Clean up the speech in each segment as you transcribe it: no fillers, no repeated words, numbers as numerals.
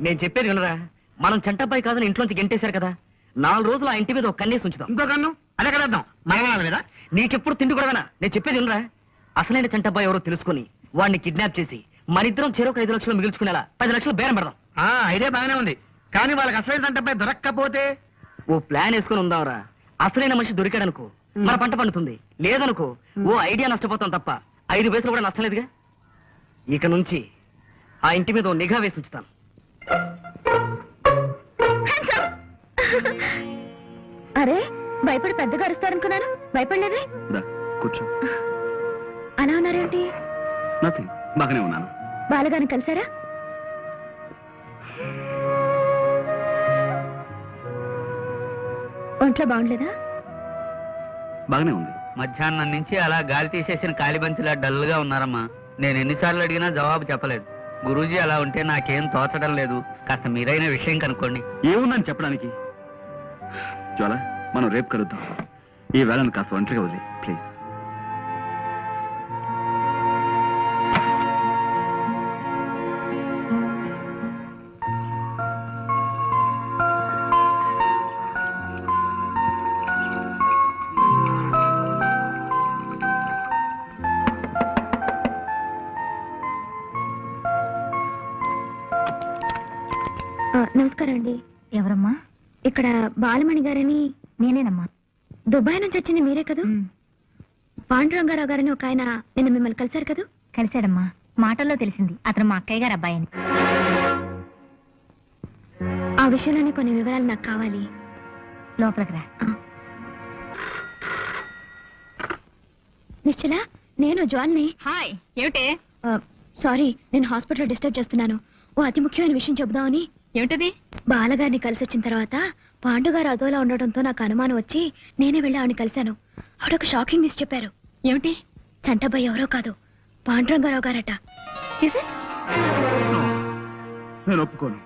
నేను చెప్పేది వినరా? మనం చంటబ్బాయి కాదని ఇంట్లోంచి గెంటేశారు కదా, 4 రోజులు ఆ ఇంటి మీద ఒక కన్నేసి ఉంచుదాం. ఇంకో కన్ను అదే కదేద్దాం మరణాల మీద. నీకెప్పుడు తిండి కూడానా? నేను చెప్పేది వినరా? అసలైన చంటబ్బాయి ఎవరో తెలుసుకుని వాడిని కిడ్నాప్ చేసి మనిద్దరం చెరొక 5 లక్షలు మిగుల్చుకునేలా 10 లక్షలు బేరం పెడదాం. ఇదే బాగానే ఉంది, కానీ వాళ్ళకి అసలైన చంటబ్బాయి దొరక్కపోతే? ఓ ప్లాన్ వేసుకుని ఉందావరా. అసలైన మనిషి దొరికాడనుకో మన పంట పండుతుంది, లేదనుకో ఓ ఐడియా నష్టపోతాం తప్ప 5 పైసలు కూడా నష్టం లేదుగా. ఇక నుంచి ఆ ఇంటి మీద ఓ నిఘా వేసి ఉంచుతాను. అరే, భయపడి పెద్దగా అరుస్తారనుకున్నాను, భయపడలేదే. కూర్చో. అలా ఉన్నారేంటి? నథింగ్, బాగానే ఉన్నాను. బాలగారిని కలిసారా? ఒంట్లో బాగుండలేదా? బాగానే ఉంది. మధ్యాహ్నం నుంచి అలా గాలి తీసేసిన కాలిబంతిలా డల్ గా ఉన్నారమ్మా. నేను ఎన్నిసార్లు అడిగినా జవాబు చెప్పలేదు. గురూజీ అలా ఉంటే నాకేం తోచడం లేదు. కాస్త మీరైన విషయం కనుక్కోండి. ఏముందని చెప్పడానికి? జ్వాల, మనం రేపు కలుద్దాం. ఈ వేళను కాస్త ఒంటరిగా వదిలే ప్లీజ్. నమస్కారం అండి. ఎవరమ్మా? ఇక్కడ బాలమణి గారని. నేనేనమ్మా. దుబాయ్ నుంచి వచ్చింది మీరే కదా? పాండురంగారావు గారని ఒక ఆయన నిన్న మిమ్మల్ని కలిశారు కదా? కలిశాడమ్మా, మాటల్లో తెలిసింది అతను మా అక్కయ్య గారు అబ్బాయి అని. ఆ విషయంలోనే కొన్ని వివరాలు నాకు కావాలి. లోపలికి రా. నిశ్చల, నేను జ్వాల్ని. హాయ్, ఏమిటే? సారీ, నేను హాస్పిటల్లో డిస్టర్బ్ చేస్తున్నాను. ఓ అతి ముఖ్యమైన విషయం చెబుదామని. ఏమిటది? బాలగారిని కలిసి వచ్చిన తర్వాత పాండుగారు అదోలా ఉండటంతో నాకు అనుమానం వచ్చి నేనే వెళ్ళి ఆవిడని కలిశాను. ఆవిడొక షాకింగ్ న్యూస్ చెప్పారు. ఏమిటి? చంటబ్బాయి ఎవరో కాదు, పాండురంగారావు గారట. నేను ఒప్పుకోను.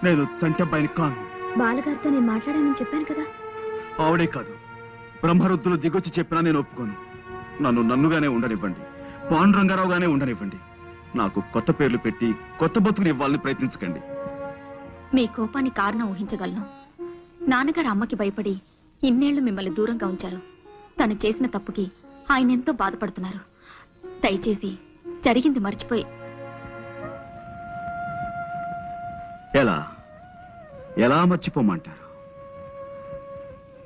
నేను చంటబ్బాయిని కాను. బాలగారితో నేను మాట్లాడానని చెప్పాను కదా. ఆవిడే కాదు, బ్రహ్మరుద్దులు దిగొచ్చి చెప్పినా నేను ఒప్పుకోను. నన్నుగానే ఉండనివ్వండి, పాండురంగారావుగానే ఉండనివ్వండి. నాకు కొత్త పేర్లు పెట్టి కొత్త బతుకుని ఇవ్వాలని ప్రయత్నించకండి. మీ కోపానికి కారణం ఊహించగలను. నాన్నగారు అమ్మకి భయపడి ఇన్నేళ్లు మిమ్మల్ని దూరంగా ఉంచారు. తను చేసిన తప్పుకి ఆయన ఎంతో బాధపడుతున్నారు. దయచేసి జరిగింది మర్చిపోయి. ఎలా మర్చిపోమంటారు?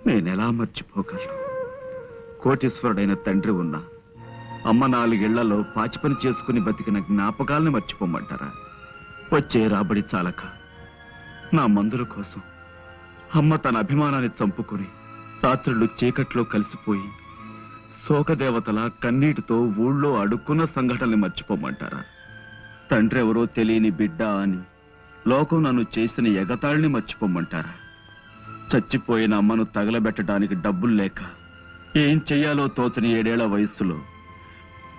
నేనెలా మర్చిపోగలను? కోటీశ్వరుడైన తండ్రి ఉన్నా అమ్మ 4 ఏళ్లలో పాచి పని చేసుకుని బతికిన జ్ఞాపకాలని మర్చిపోమంటారా? వచ్చే రాబడి చాలక నా మందుల కోసం అమ్మ తన అభిమానాన్ని చంపుకొని రాత్రులు చీకట్లో కలిసిపోయి శోకదేవతల కన్నీటితో ఊళ్ళో అడుక్కున్న సంఘటనల్ని మర్చిపోమంటారా? తండ్రి ఎవరో తెలియని బిడ్డ అని లోకం నన్ను చేసిన ఎగతాళిని మర్చిపోమంటారా? చచ్చిపోయిన అమ్మను తగలబెట్టడానికి డబ్బులు లేక ఏం చెయ్యాలో తోచని 7 ఏళ్ల వయస్సులో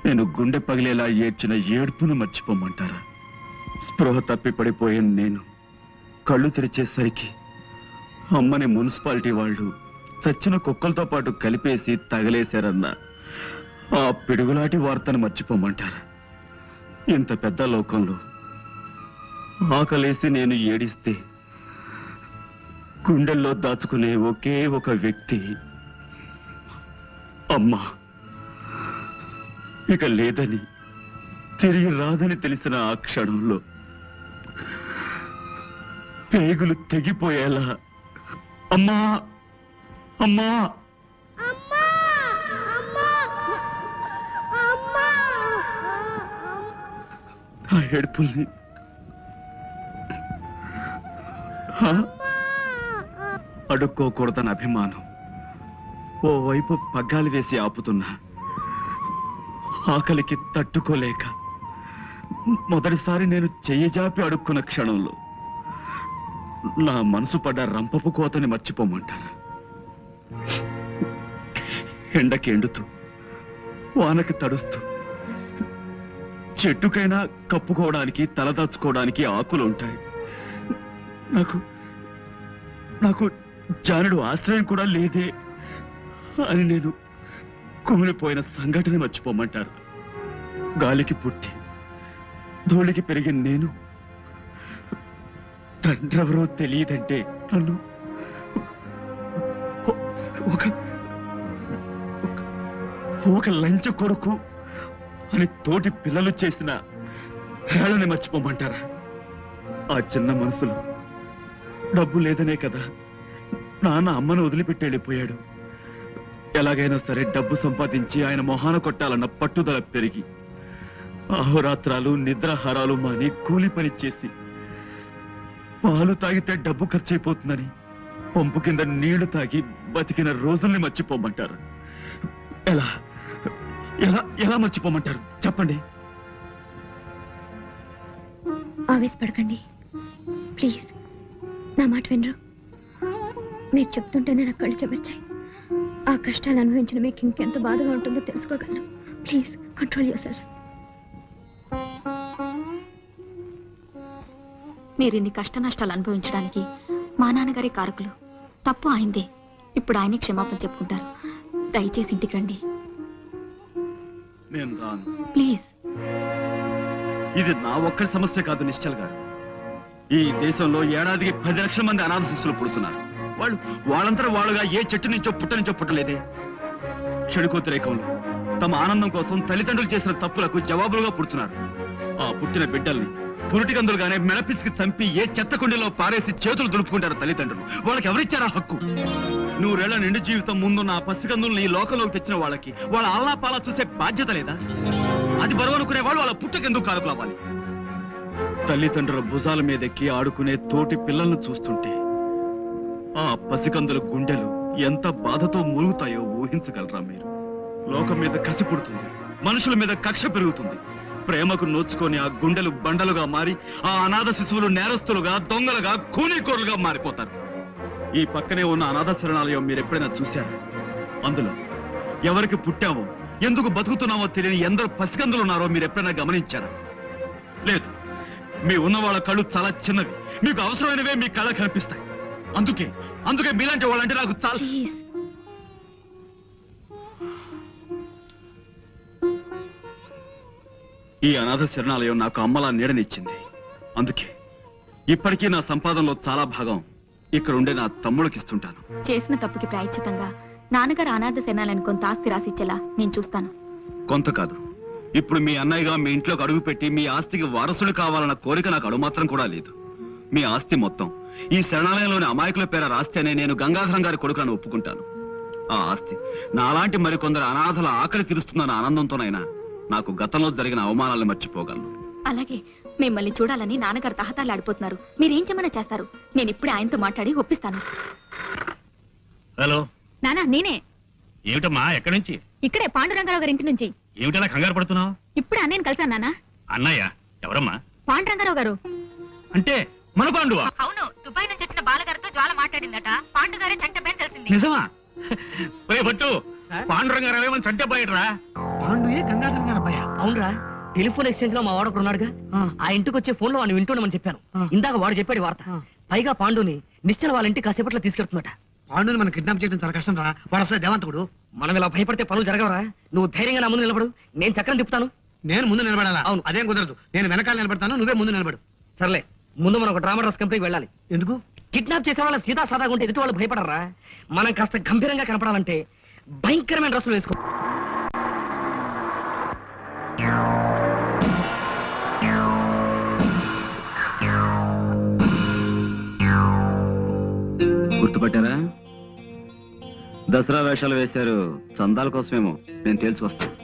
నేను గుండె పగిలేలా ఏడ్చిన ఏడుపును మర్చిపోమంటారా? స్పృహ తప్పి పడిపోయిన నేను కళ్ళు తెరిచేసరికి అమ్మని మున్సిపాలిటీ వాళ్ళు చచ్చిన కుక్కలతో పాటు కలిపేసి తగలేశారన్న ఆ పిడుగులాంటి వార్తను మర్చిపోమంటారా? ఇంత పెద్ద లోకంలో ఆకలేసి నేను ఏడిస్తే గుండెల్లో దాచుకునే ఒకే ఒక వ్యక్తి అమ్మ ఇక లేదని, తిరిగి రాదని తెలిసిన ఆ క్షణంలో పేగులు తెగిపోయేలా అమ్మా అమ్మా ఆ ఏడుపుల్ని అడుక్కోకూడదని అభిమానం ఓవైపు పగ్గాలు వేసి ఆపుతున్నా ఆకలికి తట్టుకోలేక మొదటిసారి నేను చెయ్యి జాపి అడుక్కున్న క్షణంలో నా మనసు పడ్డ రంపపు కోతని మర్చిపోమంటారా? ఎండకి ఎండుతూ వానకి తడుస్తూ చెట్టుకైనా కప్పుకోవడానికి తలదాచుకోవడానికి ఆకులు ఉంటాయి. నాకు జానుడు ఆశ్రయం కూడా లేదే అని నేను కుమిలిపోయిన సంఘటన మర్చిపోమంటారు? గాలికి పుట్టి ధూళికి పెరిగిన నేను తండ్రి ఎవరో తెలియదంటే నన్ను ఒక ఒక లంచ కొడుకు అని తోటి పిల్లలు చేసిన హేళని మర్చిపోమంటారా? ఆ చిన్న మనసులో డబ్బు లేదనే కదా నాన్న అమ్మను వదిలిపెట్టి వెళ్ళిపోయాడు. ఎలాగైనా సరే డబ్బు సంపాదించి ఆయన మొహాన కొట్టాలన్న పట్టుదల పెరిగి అహోరాత్రాలు నిద్రాహారాలు మాని కూలి పని చేసి పాలు తాగితే డబ్బు ఖర్చయిపోతుందని పంపు కింద నీళ్లు తాగి బతికిన రోజుల్ని మర్చిపోమంటారు. ఎలా ఎలా ఎలా మర్చిపోమంటారు చెప్పండి. ఆవేశపడకండి ప్లీజ్. నా మాట వినరు. మీరు చెప్తుంటేనే నాకు కళ్ళు చెమర్చాయి. ఆ కష్టాలు అనుభవించిన మీకు ఇంకెంత బాధగా ఉంటుందో తెలుసుకోగలను. Please control yourself. మీరు ఇన్ని కష్ట నష్టాలు అనుభవించడానికి మా నాన్నగారి కారకులు. తప్పు ఆయనదే. ఇప్పుడు ఆయనే క్షమాపణ చెప్పుకుంటారు. దయచేసి ఇంటికి రండి నేను రాను. ప్లీజ్. ఇది నా ఒక్కరి సమస్య కాదు నిశ్చల్ గారు. ఈ దేశంలో ఏడాదికి 10 లక్షల మంది అనాథ శిశువులు పుడుతున్నారు. వాళ్ళంతా వాళ్ళుగా ఏ చెట్టు నుంచో పుట్ట నుంచో పుట్టలేదే. చెడుకోతిరేకంలో తమ ఆనందం కోసం తల్లిదండ్రులు చేసిన తప్పులకు జవాబులుగా పుడుతున్నారు. ఆ పుట్టిన బిడ్డల్ని పురిటికందులుగానే మెనపిసికి చంపి ఏ చెత్త కుండీలో పారేసి చేతులు దులుపుకుంటారు తల్లిదండ్రులు. వాళ్ళకి ఎవరిచ్చారా హక్కు? 100 ఏళ్ల నిండు జీవితం ముందున్న ఆ పసికందుల్ని ఈ లోకంలోకి తెచ్చిన వాళ్ళకి వాళ్ళ ఆలనా పాలా చూసే బాధ్యత లేదా? అది బరువు అనుకునే వాళ్ళు వాళ్ళ పుట్టకెందుకు కారకులు అవ్వాలి? తల్లిదండ్రుల భుజాల మీదెక్కి ఆడుకునే తోటి పిల్లలను చూస్తుంటే ఆ పసికందుల గుండెలు ఎంత బాధతో మూలుగుతాయో ఊహించగలరా మీరు? లోకం మీద కసి పుడుతుంది, మనుషుల మీద కక్ష పెరుగుతుంది. ప్రేమకు నోచుకొని ఆ గుండెలు బండలుగా మారి ఆ అనాథ శిశువులు నేరస్తులుగా, దొంగలుగా, కూనీకోరులుగా మారిపోతారు. ఈ పక్కనే ఉన్న అనాథ శరణాలయం మీరెప్పుడైనా చూశారా? అందులో ఎవరికి పుట్టామో, ఎందుకు బతుకుతున్నామో తెలియని ఎందరు పసికందులు ఉన్నారో మీరెప్పుడైనా గమనించారా? లేదు. మీ ఉన్న వాళ్ళ కళ్ళు చాలా చిన్నవి. మీకు అవసరమైనవే మీ కళ్ళ కనిపిస్తాయి. అందుకే మీలాంటి వాళ్ళంటే నాకు చాలా. ప్లీజ్. ఈ అనాథ శరణాలయం నాకు అమ్మలా నీడనిచ్చింది. అందుకే ఇప్పటికీ నా సంపాదనలో చాలా భాగం ఇక్కడ ఉండే నా తమ్ముళ్ళకి ఇస్తుంటాను. చేసిన తప్పుకి ప్రాయశ్చితంగా నాన్నగారు అనాథ శరణాలను కొంత ఆస్తి రాసిచ్చేలా నేను చూస్తాను. కొంత కాదు, ఇప్పుడు మీ అన్నయ్యగా మీ ఇంట్లోకి అడుగుపెట్టి మీ ఆస్తికి వారసులు కావాలన్న కోరిక నాకు అడుమాత్రం కూడా లేదు. మీ ఆస్తి మొత్తం ఈ శరణాలయంలోని అమాయకుల పేర రాస్తేనే నేను గంగాధరం గారి కొడుకును ఒప్పుకుంటాను. ఆ ఆస్తి నాలాంటి మరికొందరు అనాథల ఆకలి తీరుస్తుందన్న ఆనందంతోనైనా నాకు గతంలో జరిగిన అవమానాలను మర్చిపోగలను. అలాగే మిమ్మల్ని చూడాలని నాన్నగారు తహతాలాడిపోతున్నారు. మీరేం చేయమన్నా చేస్తారు. నేను ఇప్పుడే ఆయనతో మాట్లాడి ఒప్పిస్తాను. హలో నానా, నేనే. ఏమిటమ్మా? ఎక్కడి నుంచి? ఇక్కడే పాండురంగారావు గారి ఇంటి నుంచి. ఏమిటలా కంగారు పడుతున్నావు? ఇప్పుడే అన్నయ్యని కలిశాను నాన్న. అన్నయ్య ఎవరమ్మా? పాండురంగారావు గారు. అంటే మన పాండువా? అవును, దుబాయ్ నుంచి వచ్చిన బాలగారితో జ్వాల మాట్లాడిందట. పాండుగారే చంటబేని తెలిసింది. నిజమా? భట్టు, పాండురంగారావేమని చంటే పోయట్రా? పాండుయే గంగాధర్ గారు అబ్బాయి. అవునరా, టెలిఫోన్ ఎక్స్చేంజ్ లో మా వాడు ఒకడు ఉన్నాడుగా. ఆ ఇంటికి వచ్చే ఫోన్ లో వాడిని వింటుండమని చెప్పాను. ఇందాక వాడు చెప్పాడు వార్త. పైగా పాండుని నిశ్చల వాళ్ళ ఇంటి కాసేపట్లో తీసుకెళ్తున్నట. పాండుని మనం కిడ్నాప్ చేయడం చాలా కష్టం రా. వాడు అసలు దేవంతకుడు. మనం ఇలా భయపడితే పనులు జరగవరా? నువ్వు ధైర్యంగా నా ముందు నిలబడు, నేను చక్రం తిప్పుతాను. నేను ముందు నిలబడాలా? అవును. అదేం కుదరదు. నేను వెనకాల నిలబడతాను, నువ్వే ముందు నిలబడు. సర్లే, ముందు మనం ఒక డ్రామా డ్రెస్ కంపెనీకి వెళ్ళాలి. ఎందుకు? కిడ్నాప్ చేసే వాళ్ళ సీదా సాదాగా ఉంటే ఎదుటి వాళ్ళు భయపడరా? మనం కాస్త గంభీరంగా కనపడాలంటే భయంకరమైన డ్రెస్సులు వేసుకో. గుర్తుపట్టారా? దసరా వేషాలు వేశారు. చందాల కోసమేమో, నేను తేల్చుకొస్తాను.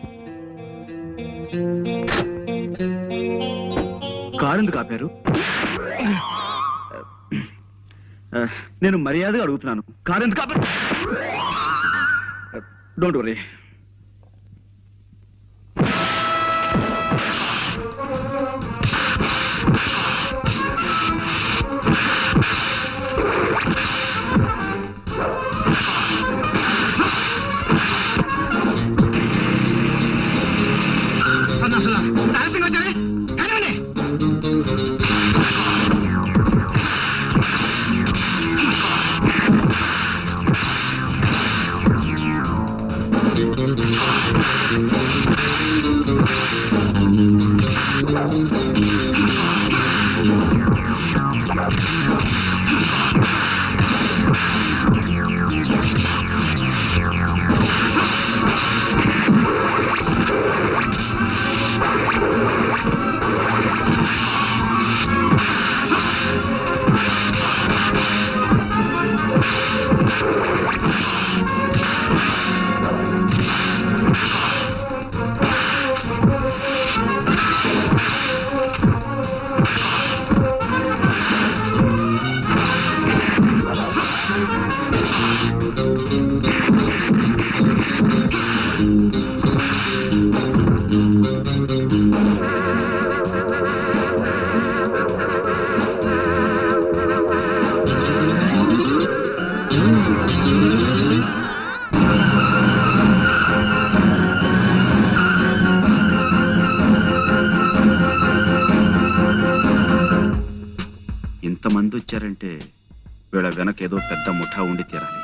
కారు ఎందుకు ఆపారు? నేను మర్యాదగా అడుగుతున్నాను, కారు ఎందుకు ఆపారు? Don't worry. ఇంతమంది వచ్చారంటే వీళ్ళ వెనక ఏదో పెద్ద ముఠా ఉండి తీరాలి.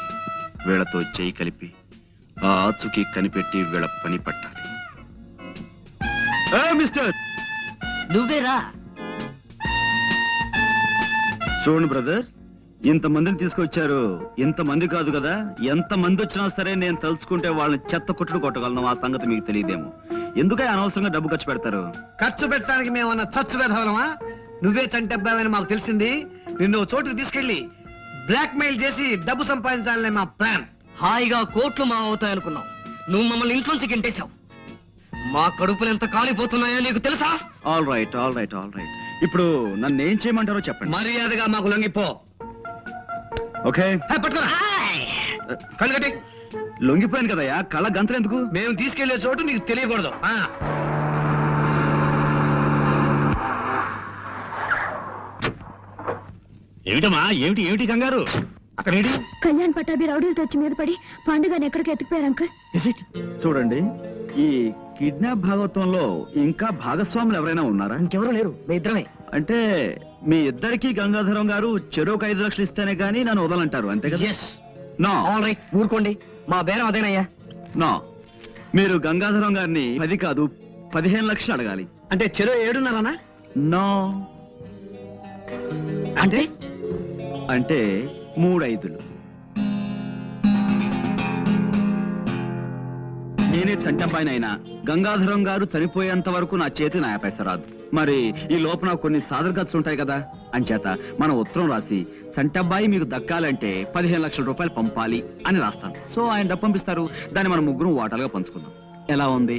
వీళ్ళతో చేయి కలిపి ఆ ఆచుకి కనిపెట్టి వీళ్ళ పని పట్టాలి. మిస్టర్, నువ్వేరా? చూడండి బ్రదర్, ఇంతమందిని తీసుకొచ్చారు. ఇంతమంది కాదు కదా, ఎంతమంది వచ్చినా సరే నేను తలుచుకుంటే వాళ్ళని చెత్త కొట్టుడు కొట్టగలను. ఆ సంగతి మీకు తెలియదేమో. ఎందుకే అనవసరంగా డబ్బు ఖర్చు పెడతారు? ఖర్చు పెట్టడానికి మేమన్నా చచ్చు వెధవలమా? నువ్వే చంటబ్బావని మాకు తెలిసింది. నిన్ను ఓ చోటుకు తీసుకెళ్లి బ్లాక్ మెయిల్ చేసి డబ్బు సంపాదించాలనే మా ప్లాన్. హాయిగా కోట్లు మా అవుతాయనుకున్నావు. నువ్వు మమ్మల్ని ఇంట్లోంచి గింటేశావు. మా కడుపులు ఎంత కాలిపోతున్నాయో నీకు తెలుసా? All right, all right, all right. ఇప్పుడు నన్ను ఏం చేయమంటారో చెప్పండి. మర్యాదగా మాకు లొంగిపో. ఓకే, పట్టుకోరా, కళ్ళు కట్టి. లొంగిపోయాను కదయ్యా, కళ్ళ గంతలు ఎందుకు? మేము తీసుకెళ్లే చోటు నీకు తెలియకూడదు. ఏమిటమ్మా, ఏమిటి ఏమిటి కంగారు? అక్కడ కళ్యాణ్ పట్టాభి రౌడీలతో వచ్చి మీద పడి పండుగని ఎక్కడికి ఎత్తుకుపోయారు అంకుల్. చూడండి, ఈ కిడ్నాప్ భాగవతంలో ఇంకా భాగస్వాములు ఎవరైనా ఉన్నారా? ఇంకెవరూ లేరు, మీ ఇద్దరమే. అంటే మీ ఇద్దరికి గంగాధరం గారు చెరోకు 5 లక్షలు ఇస్తేనే గానీ నన్ను వదలంటారు, అంతే కదా? నో. ఆల్ రైట్, ఊరుకోండి. మా బేరం అదేనయ్యా. నో, మీరు గంగాధరం గారిని 10 కాదు 15 లక్షలు అడగాలి. అంటే చెరో 7.5. నో, అంటే అంటే 3 5. నేనే చంటబ్బాయినైనా గంగాధరం గారు చనిపోయేంత వరకు నా చేతి నా పైస రాదు. మరి ఈ లోపల కొన్ని సాదరగతులు ఉంటాయి కదా, అంచేత మన ఉత్తరం రాసి చంటబ్బాయి మీకు దక్కాలంటే 15 లక్షల రూపాయలు పంపాలి అని రాస్తాను. సో ఆయన డబ్బు పంపిస్తారు. దాన్ని మనం ముగ్గురు వాటాలుగా పంచుకుందాం. ఎలా ఉంది?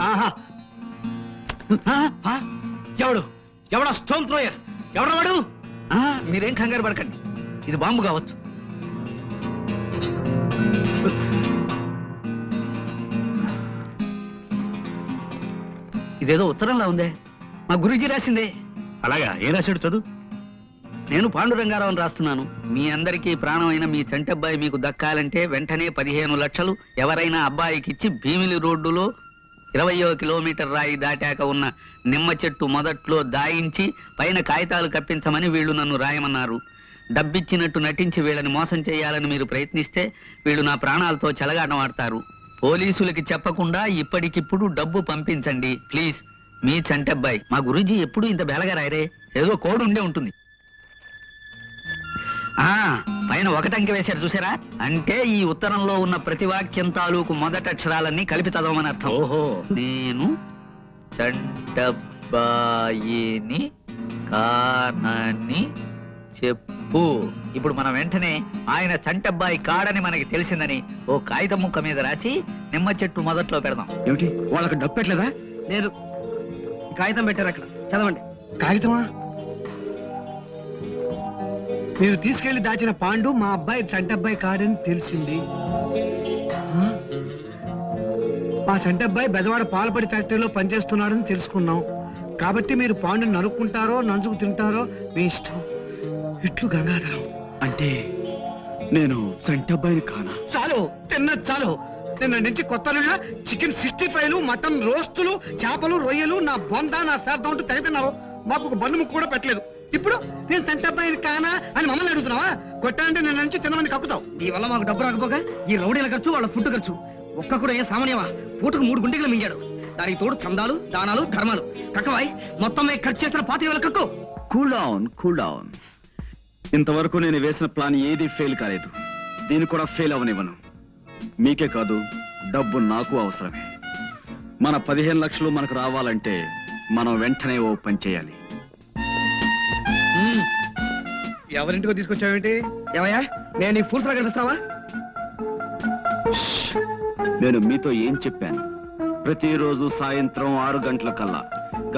ఎవడా స్టోన్ థ్రోయర్? ఎవడవాడు? మీరేం కంగారు పడకండి, ఇది బాంబు కావచ్చు. ఇదేదో ఉత్తరంలా ఉందే, మా గురూజీ రాసిందే. అలాగా, ఏ రాశాడు చదువు? నేను పాండురంగారావుని రాస్తున్నాను. మీ అందరికీ ప్రాణమైన మీ చంటబ్బాయి మీకు దక్కాలంటే వెంటనే 15 లక్షలు ఎవరైనా అబ్బాయికిచ్చి భీమిలి రోడ్డులో 20వ కిలోమీటర్ రాయి దాటాక ఉన్న నిమ్మ చెట్టు మొదట్లో దాయించి పైన కాగితాలు కప్పించమని వీళ్ళు నన్ను రాయమన్నారు. డబ్బిచ్చినట్టు నటించి వీళ్ళని మోసం చేయాలని మీరు ప్రయత్నిస్తే వీళ్ళు నా ప్రాణాలతో చెలగాటం ఆడతారు. పోలీసులకి చెప్పకుండా ఇప్పటికిప్పుడు డబ్బు పంపించండి ప్లీజ్. మీ చంటబ్బాయి. మా గురూజీ ఎప్పుడు ఇంత బేలగా రాయరే, ఏదో కోడ్ ఉండే ఉంటుంది. పైన 1 అంకె వేశారు చూసారా? అంటే ఈ ఉత్తరంలో ఉన్న ప్రతి వాక్యం తాలూకు మొదటి అక్షరాలన్నీ కలిపి చదవమని అర్థం. ఓహో. నేను చంటబ్బాయిని కానని చెప్పు. ఇప్పుడు మనం వెంటనే ఆయన చంటబ్బాయి కాడని మనకి తెలిసిందని ఓ కాగితం ముక్క మీద రాసి నిమ్మ చెట్టు మొదట్లో పెడదాం. ఏమిటి, వాళ్ళకి డబ్బు పెట్టలేదా? లేదు, కాగితం పెట్టారు అక్కడ, చదవండి. కాగితమా? మీరు తీసుకెళ్లి దాచిన పాండు మా అబ్బాయి చంటబ్బాయి కాడని తెలిసింది. మా చంటబ్బాయి బెజవాడ పాలపడి ఫ్యాక్టరీలో పనిచేస్తున్నాడని తెలుసుకున్నాం. కాబట్టి మీరు పాండుని నరుక్కుంటారో నంజుకు తింటారో మీ ఇష్టం. ఇట్లు గంగాధరం. అంటే నేను చంటబ్బాయిని కానా? చాలు, తిన్నది చాలు. నిన్న నుంచి కొత్త చికెన్ 65, మటన్ రోస్టులు, చేపలు, రొయ్యలు, నా బొంద, నా శ్రాద్ధం అంటూ తెగతిన్నావు. మాకు ఒక బండు ముక్క కూడా పెట్టలేదు. ఇప్పుడు నేను చంటబ్బాయిని కానా అని మమ్మల్ని అడుగుతున్నావా? కొట్టాలంటే నిన్న నుంచి తినమని కక్కుతావు. ఈ వల్ల మాకు డబ్బు రాకపోగా ఈ రౌడీల ఖర్చు, వాళ్ళ ఫుడ్ ఖర్చు ఒక్క కూడా ఏ సామాన్యమా? పూటకు 3 గుంటెలు మింగాడు. దానికి తోడు చందాలు, దానాలు, ధర్మాలు. కక్కవాయి మొత్తం ఖర్చు చేసిన 25,000 కక్కు. Cool down, cool down. ఇంతవరకు నేను వేసిన ప్లాన్ ఏది ఫెయిల్ కాలేదు. దీన్ని కూడా ఫెయిల్ అవనివ్వను. మీకే కాదు, డబ్బు నాకు అవసరమే. మన 15 లక్షలు మనకు రావాలంటే మనం వెంటనే ఓ పని చేయాలి. ఎవరింటికో తీసుకొచ్చావేంటి? ఏమయ్యా, నేను నీకు ఫూల్స్ లా కనిపిస్తున్నావా? నేను మీతో ఏం చెప్పాను? ప్రతిరోజు సాయంత్రం 6 గంటలకల్లా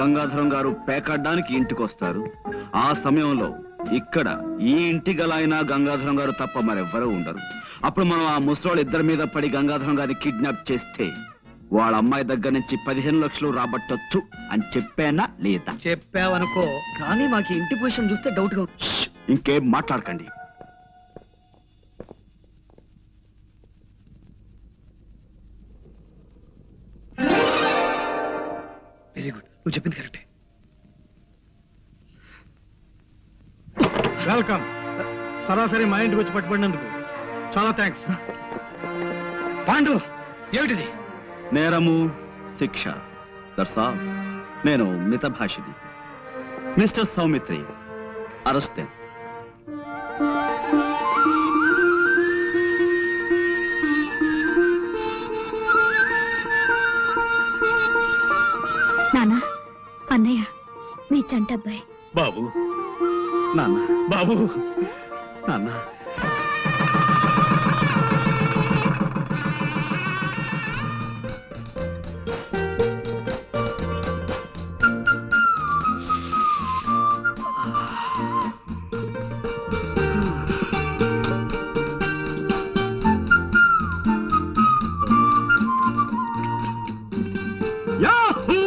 గంగాధరం గారు పేకాడడానికి ఇంటికి వస్తారు. ఆ సమయంలో ఇక్కడ ఈ ఇంటి గలైన గంగాధరం గారు తప్ప మరెవ్వరూ ఉండరు. అప్పుడు మనం ఆ ముసలోళ్ళ ఇద్దరి మీద పడి గంగాధరం గారిని కిడ్నాప్ చేస్తే వాళ్ళ అమ్మాయి దగ్గర నుంచి 15 లక్షలు రాబట్టొచ్చు అని చెప్పానా లేదా? చెప్పావనుకో. కానీ మాకు ఇంటి పొజిషన్ చూస్తే డౌట్ గా ఉంది. ఇంకేం మాట్లాడకండి. వెరీ గుడ్, నువ్వు చెప్పింది కరెక్టే. వెల్కమ్. సరాసరి మా ఇంటికి వచ్చి పట్టుబడినందుకు చాలా థ్యాంక్స్. పాండు, ఏమిటిది? నేరము శిక్ష, దట్స్ ఆల్. నేను మితభాషిని. Mister Saumitri, arrest. నానా, అన్నయ్య మీ చంటబ్బాయి. బాబు, నాన్న, బాబు, నాన్న. యాహూ!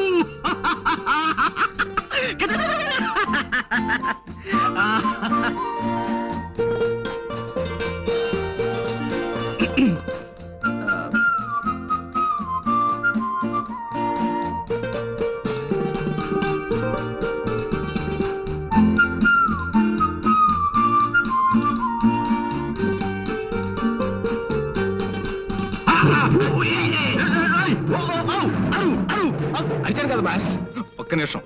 అరిచాను కదా బాస్. ఒక్క నిమిషం.